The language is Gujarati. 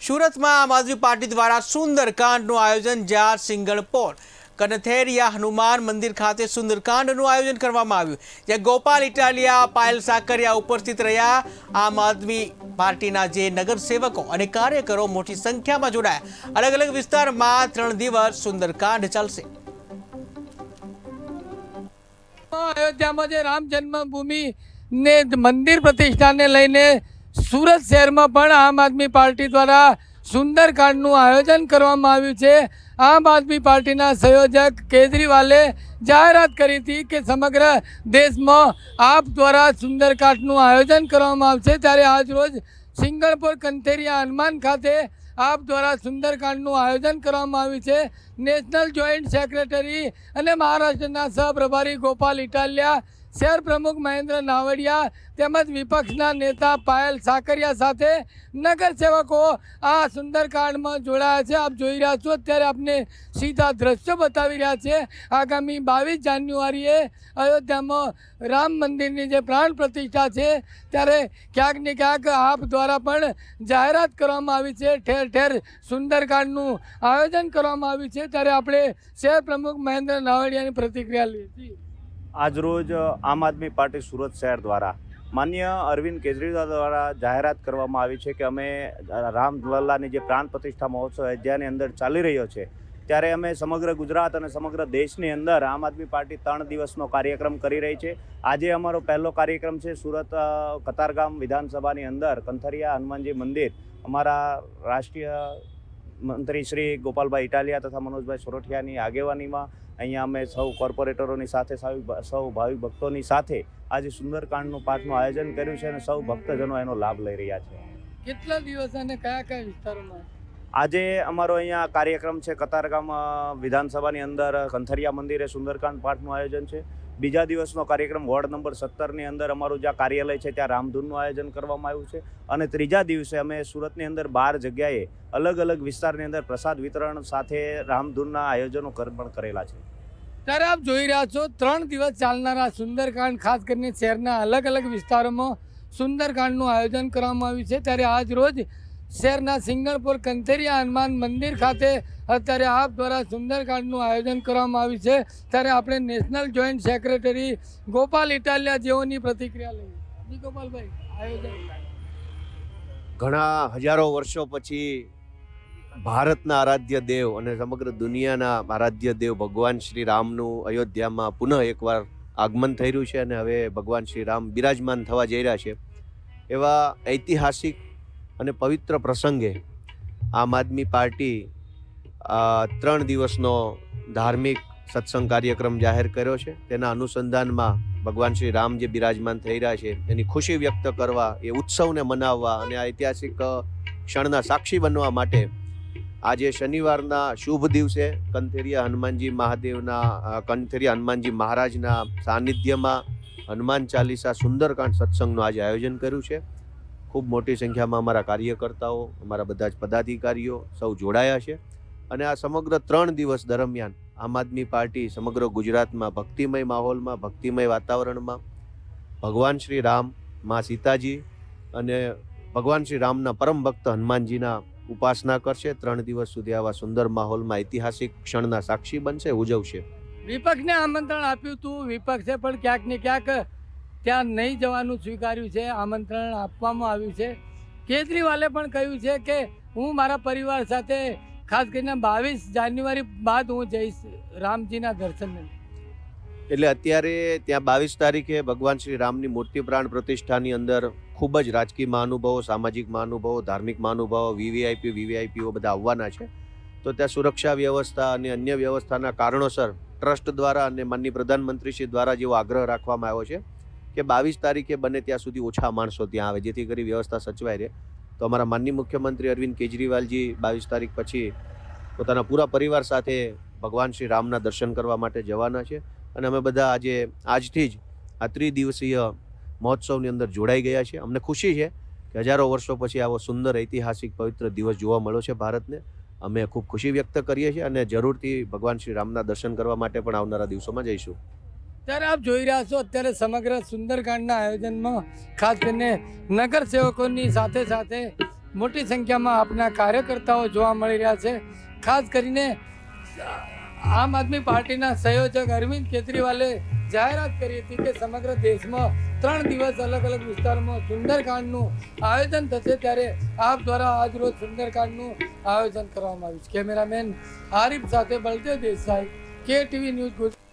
સુરતમાં આમ આદમી પાર્ટી દ્વારા સુંદરકાંડનું આયોજન, જ્યાં સિંગણપોર કનથેરિયા હનુમાન મંદિર ખાતે સુંદરકાંડનું આયોજન કરવામાં આવ્યું, જ્યાં ગોપાલ ઇટાલિયા, પાયલ સાકરિયા ઉપસ્થિત રહ્યા। આમ આદમી પાર્ટીના જે નગરસેવકો અને કાર્યકરો મોટી સંખ્યામાં જોડાયા। અલગ અલગ વિસ્તારમાં 3 દિવસ સુંદરકાંડ ચાલશે। અયોધ્યામાં જે રામ જન્મભૂમિ ને મંદિર પ્રતિષ્ઠાને લઈને સુરત શહેરમાં પણ આમ આદમી પાર્ટી દ્વારા સુંદરકાંડનું આયોજન કરવામાં આવ્યું છે। આમ આદમી પાર્ટીના સંયોજક કેજરીવાલે જાહેરાત કરી હતી કે સમગ્ર દેશમાં આપ દ્વારા સુંદરકાંડનું આયોજન કરવામાં આવશે, ત્યારે આજ રોજ સિંગણપોર કંથેરિયા હનુમાન ખાતે આપ દ્વારા સુંદરકાંડનું આયોજન કરવામાં આવ્યું છે। નેશનલ જોઈન્ટ સેક્રેટરી અને મહારાષ્ટ્રના સહપ્રભારી ગોપાલ ઇટાલિયા, શહેર પ્રમુખ મહેન્દ્ર નાવડિયા તેમજ વિપક્ષના નેતા પાયલ સાકરિયા સાથે નગરસેવકો આ સુંદરકાંડમાં જોડાયા છે। આપ જોઈ રહ્યા છો, અત્યારે આપને સીધા દ્રશ્યો બતાવી રહ્યા છે। આગામી 22 જાન્યુઆરીએ અયોધ્યામાં રામ મંદિરની જે પ્રાણ પ્રતિષ્ઠા છે, ત્યારે ક્યાંક ને ક્યાંક આપ દ્વારા પણ જાહેરાત કરવામાં આવી છે, ઠેર ઠેર સુંદરકાંડનું આયોજન કરવામાં આવ્યું છે। ત્યારે આપણે શહેર પ્રમુખ મહેન્દ્ર નાવડિયાની પ્રતિક્રિયા લઈએ છીએ। આજરોજ આમ આદમી પાર્ટી સુરત શહેર દ્વારા માન્ય અરવિંદ કેજરીવાલ દ્વારા જાહેરાત કરવામાં આવી છે કે અમે રામલલ્લાની જે પ્રાણ પ્રતિષ્ઠા મહોત્સવ અયોધ્યાની અંદર ચાલી રહ્યો છે, ત્યારે અમે સમગ્ર ગુજરાત અને સમગ્ર દેશની અંદર આમ આદમી પાર્ટી 3 દિવસનો કાર્યક્રમ કરી રહી છે। આજે અમારો પહેલો કાર્યક્રમ છે સુરત કતારગામ વિધાનસભાની અંદર કંથરિયા હનુમાનજી મંદિર। અમારા રાષ્ટ્રીય મંત્રી શ્રી ગોપાલભાઈ ઇટાલિયા તથા મનોજભાઈ સોરઠિયાની આગેવાનીમાં અહીંયા અમે સૌ કોર્પોરેટરોની સાથે સૌ ભાવિક ભક્તોની સાથે આજે સુંદરકાંડનું પાઠનું આયોજન કર્યું છે અને સૌ ભક્તજનો એનો લાભ લઈ રહ્યા છે। કેટલા દિવસ અને કયા કયા વિસ્તારોમાં? આજે અમારો અહીંયા કાર્યક્રમ છે કતારગામ વિધાનસભાની અંદર કંથરિયા મંદિરે સુંદરકાંડ પાઠનું આયોજન છે। બીજા દિવસનો કાર્યક્રમ વોર્ડ નંબર 17ની અંદર અમારું જ્યાં કાર્યાલય છે ત્યાં રામધૂનનું આયોજન કરવામાં આવ્યું છે, અને ત્રીજા દિવસે અમે સુરતની અંદર 12 જગ્યાએ અલગ અલગ વિસ્તારની અંદર પ્રસાદ વિતરણ સાથે રામધૂનના આયોજનો પણ કરેલા છે। ત્યારે આપ જોઈ રહ્યા છો, 3 દિવસ ચાલનારા સુંદરકાંડ, ખાસ કરીને શહેરના અલગ અલગ વિસ્તારોમાં સુંદરકાંડનું આયોજન કરવામાં આવ્યું છે। ત્યારે આજ રોજ શહેરના સિંગણપોર કંથેરિયા હનુમાન મંદિર ખાતે અત્યારે આપ દ્વારા સુંદરકાંડનું આયોજન કરવામાં આવ્યું છે। ત્યારે આપણે national joint secretary Gopal Italia જેઓની પ્રતિક્રિયા લઈએ। ગોપાલભાઈ, આયોજન ઘણા હજારો વર્ષો પછી ભારતના આરાધ્ય દેવ અને સમગ્ર દુનિયાના આરાધ્ય દેવ ભગવાન શ્રી રામનું અયોધ્યામાં પુનઃ એકવાર આગમન થઈ રહ્યું છે, અને હવે ભગવાન શ્રી રામ બિરાજમાન થવા જઈ રહ્યા છે। એવા ઐતિહાસિક અને પવિત્ર પ્રસંગે આમ આદમી પાર્ટી 3 દિવસનો ધાર્મિક સત્સંગ કાર્યક્રમ જાહેર કર્યો છે। તેના અનુસંધાનમાં ભગવાન શ્રી રામ જે બિરાજમાન થઈ રહ્યા છે એની ખુશી વ્યક્ત કરવા, એ ઉત્સવને મનાવવા અને આ ઐતિહાસિક ક્ષણના સાક્ષી બનવા માટે આજે શનિવારના શુભ દિવસે કંથેરિયા હનુમાનજી મહારાજના સાનિધ્યમાં હનુમાન ચાલીસા સુંદરકાંડ સત્સંગનું આજે આયોજન કર્યું છે। ખૂબ મોટી સંખ્યામાં અમારા કાર્યકર્તાઓ, અમારા બધા જ પદાધિકારીઓ સૌ જોડાયા છે, અને આ સમગ્ર 3 દિવસ દરમિયાન આમ આદમી પાર્ટી સમગ્ર ગુજરાતમાં ભક્તિમય માહોલમાં, ભક્તિમય વાતાવરણમાં ભગવાન શ્રી રામ, મા સીતાજી અને ભગવાન શ્રી રામના પરમ ભક્ત હનુમાનજીના ઉપાસના કરશે। 3 દિવસ સુધી આવા સુંદર માહોલમાં ઐતિહાસિક ક્ષણના સાક્ષી બનશે, ઉજવશે। વિપક્ષને આમંત્રણ આપ્યું હતું, વિપક્ષે પણ ક્યાંક ને ક્યાંક ત્યાં નહીં જવાનું સ્વીકાર્યું છે, આમંત્રણ આપવામાં આવ્યું છે। કેજરીવાલે પણ કહ્યું છે કે હું મારા પરિવાર સાથે ખાસ કરીને 22 જાન્યુઆરી બાદ હું જઈશ રામજીના દર્શનને। એટલે અત્યારે ત્યાં 22 તારીખે ભગવાન શ્રી રામની મૂર્તિ પ્રાણ પ્રતિષ્ઠાની અંદર ખૂબ જ રાજકીય મહાનુભાવો, સામાજિક મહાનુભાવો, ધાર્મિક મહાનુભાવો, વીવીઆઈપીઓ બધા આવવાના છે। તો ત્યાં સુરક્ષા વ્યવસ્થા અને અન્ય વ્યવસ્થાના કારણોસર ટ્રસ્ટ દ્વારા અને માનનીય પ્રધાનમંત્રીશ્રી દ્વારા જેવો આગ્રહ રાખવામાં આવ્યો છે કે 22 તારીખે બને ત્યાં સુધી ઓછા માણસો ત્યાં આવે, જેથી કરી વ્યવસ્થા સચવાઈ રહે। તો અમારા માનનીય મુખ્યમંત્રી અરવિંદ કેજરીવાલજી 22 તારીખ પછી પોતાના પૂરા પરિવાર સાથે ભગવાન શ્રી રામના દર્શન કરવા માટે જવાના છે, અને અમે બધા આજથી જ આ 3 દિવસીય મહોત્સવની અંદર જોડાઈ ગયા છે। અમને ખુશી છે કે હજારો વર્ષો પછી આવો સુંદર ઐતિહાસિક પવિત્ર દિવસ જોવા મળ્યો છે ભારતને। અમે ખૂબ ખુશી વ્યક્ત કરીએ છીએ અને જરૂરથી ભગવાન શ્રી રામના દર્શન કરવા માટે પણ આવનારા દિવસોમાં જઈશું। ત્યારે આપ જોઈ રહ્યા છો, અત્યારે સમગ્ર સુંદરકાંડના આયોજનમાં ખાસ કરીને નગરસેવકોની સાથે સાથે મોટી સંખ્યામાં આપના કાર્યકર્તાઓ જોવા મળી રહ્યા છે. ખાસ કરીને આમ આદમી પાર્ટીના સંયોજક અરવિંદ કેજરીવાલે જાહેરાત કરી હતી કે સમગ્ર દેશમાં 3 દિવસ અલગ અલગ વિસ્તારમાં સુંદરકાંડનું આયોજન થશે, ત્યારે આપ દ્વારા આજ રોજ સુંદરકાંડનું આયોજન કરવામાં આવ્યું છે. કેમેરામેન આરિફ સાથે બળદેવ દેસાઈ, KTV ન્યૂઝ.